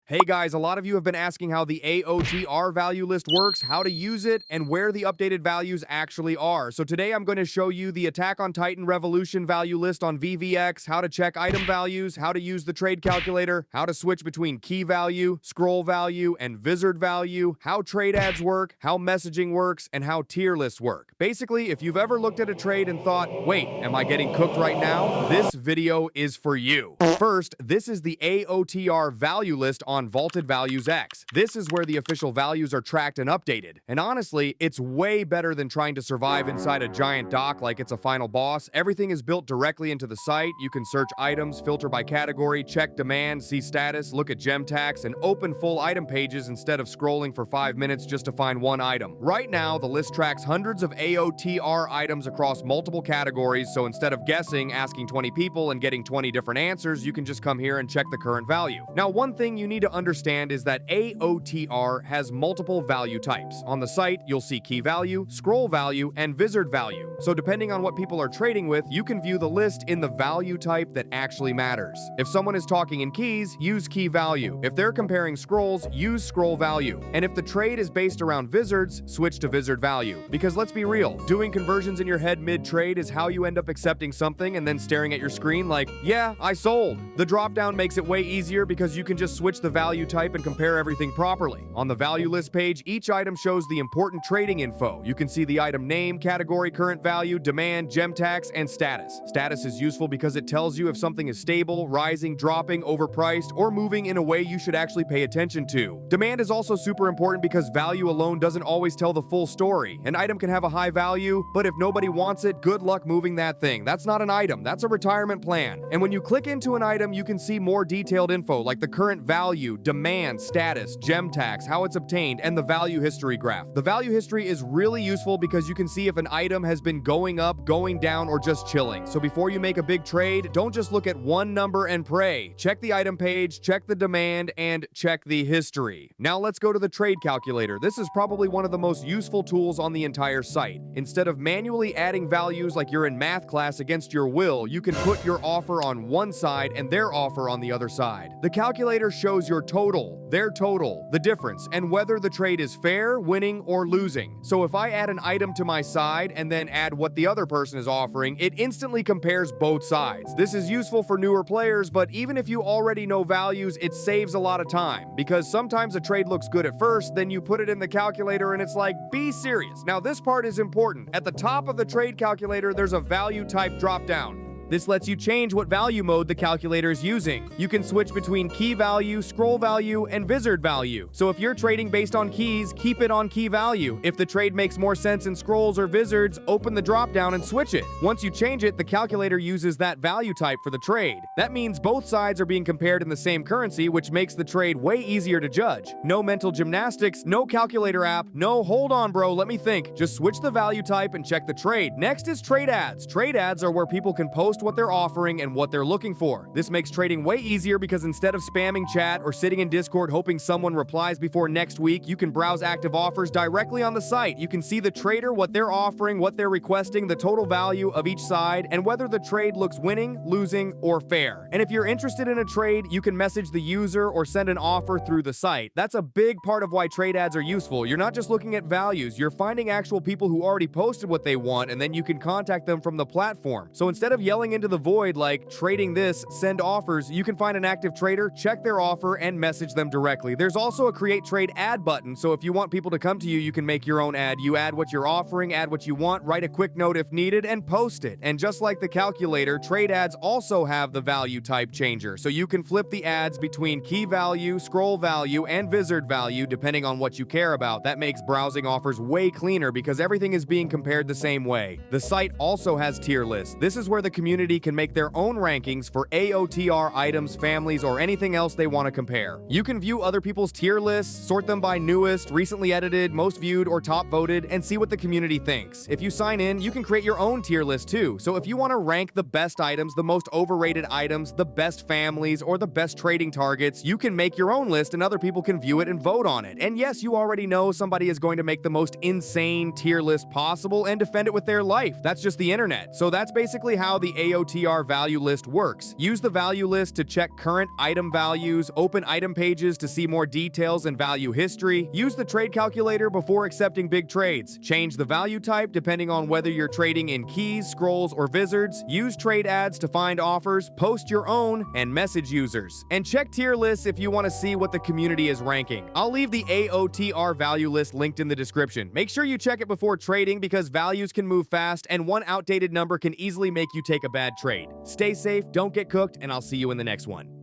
Hey guys, a lot of you have been asking how the AOTR value list works, how to use it, and where the updated values actually are. So today I'm going to show you the Attack on Titan Revolution value list on VVX, how to check item values, how to use the trade calculator, how to switch between key value, scroll value, and Vizard Value, how trade ads work, how messaging works, and how tier lists work. Basically, if you've ever looked at a trade and thought, wait, am I getting cooked right now? This video is for you. First, this is the AOTR value list on Vaulted Values X. This is where the official values are tracked and updated. And honestly, it's way better than trying to survive inside a giant dock like it's a final boss. Everything is built directly into the site. You can search items, filter by category, check demand, see status, look at gem tax, and open full item pages instead of scrolling for 5 minutes just to find one item. Right now, the list tracks hundreds of AOTR items across multiple categories, so instead of guessing, asking 20 people, and getting 20 different answers, you can just come here and check the current value. Now, one thing you need to understand is that AOTR has multiple value types. On the site, you'll see key value, scroll value, and Vizard Value. So depending on what people are trading with, you can view the list in the value type that actually matters. If someone is talking in keys, use key value. If they're comparing scrolls, use scroll value. And if the trade is based around Vizards, switch to Vizard Value. Because let's be real, doing conversions in your head mid-trade is how you end up accepting something and then staring at your screen like, yeah, I sold. The drop-down makes it way easier because you can just switch the value type and compare everything properly. On the value list page, each item shows the important trading info. You can see the item name, category, current value, demand, gem tax, and status. Status is useful because it tells you if something is stable, rising, dropping, overpriced, or moving in a way you should actually pay attention to. Demand is also super important because value alone doesn't always tell the full story. An item can have a high value, but if nobody wants it, good luck moving that thing. That's not an item, that's a retirement plan. And when you click into an item, you can see more detailed info like the current value, demand, status, gem tax, how it's obtained, and the value history graph. The value history is really useful because you can see if an item has been going up, going down, or just chilling. So before you make a big trade, don't just look at one number and pray. Check the item page, check the demand, and check the history. Now let's go to the trade calculator. This is probably one of the most useful tools on the entire site. Instead of manually adding values like you're in math class against your will, you can put your offer on one side and their offer on the other side. The calculator shows your total, their total, the difference, and whether the trade is fair, winning, or losing. So if I add an item to my side and then add what the other person is offering, it instantly compares both sides. This is useful for newer players, but even if you already know values, it saves a lot of time, because sometimes a trade looks good at first, then you put it in the calculator and it's like, be serious. Now this part is important. At the top of the trade calculator, there's a value type drop down. This lets you change what value mode the calculator is using. You can switch between key value, scroll value, and Vizard Value. So if you're trading based on keys, keep it on key value. If the trade makes more sense in scrolls or Vizards, open the drop-down and switch it. Once you change it, the calculator uses that value type for the trade. That means both sides are being compared in the same currency, which makes the trade way easier to judge. No mental gymnastics, no calculator app, no hold on bro, let me think. Just switch the value type and check the trade. Next is trade ads. Trade ads are where people can post what they're offering and what they're looking for. This makes trading way easier because instead of spamming chat or sitting in Discord hoping someone replies before next week, you can browse active offers directly on the site. You can see the trader, what they're offering, what they're requesting, the total value of each side, and whether the trade looks winning, losing, or fair. And if you're interested in a trade, you can message the user or send an offer through the site. That's a big part of why trade ads are useful. You're not just looking at values, you're finding actual people who already posted what they want, and then you can contact them from the platform. So instead of yelling into the void like trading this, send offers, you can find an active trader, check their offer, and message them directly. There's also a create trade ad button, so if you want people to come to you, you can make your own ad. You add what you're offering, add what you want, write a quick note if needed, and post it. And just like the calculator, trade ads also have the value type changer, so you can flip the ads between key value, scroll value, and Vizard Value depending on what you care about. That makes browsing offers way cleaner because everything is being compared the same way. The site also has tier lists. This is where the community can make their own rankings for AOTR items, families, or anything else they want to compare. You can view other people's tier lists, sort them by newest, recently edited, most viewed, or top voted, and see what the community thinks. If you sign in, you can create your own tier list too. So if you want to rank the best items, the most overrated items, the best families, or the best trading targets, you can make your own list and other people can view it and vote on it. And yes, you already know somebody is going to make the most insane tier list possible and defend it with their life. That's just the internet. So that's basically how the AOTR value list works. Use the value list to check current item values, open item pages to see more details and value history, use the trade calculator before accepting big trades, change the value type depending on whether you're trading in keys, scrolls, or wizards, use trade ads to find offers, post your own, and message users. And check tier lists if you want to see what the community is ranking. I'll leave the AOTR value list linked in the description. Make sure you check it before trading because values can move fast and one outdated number can easily make you take a bad trade. Stay safe, don't get cooked, and I'll see you in the next one.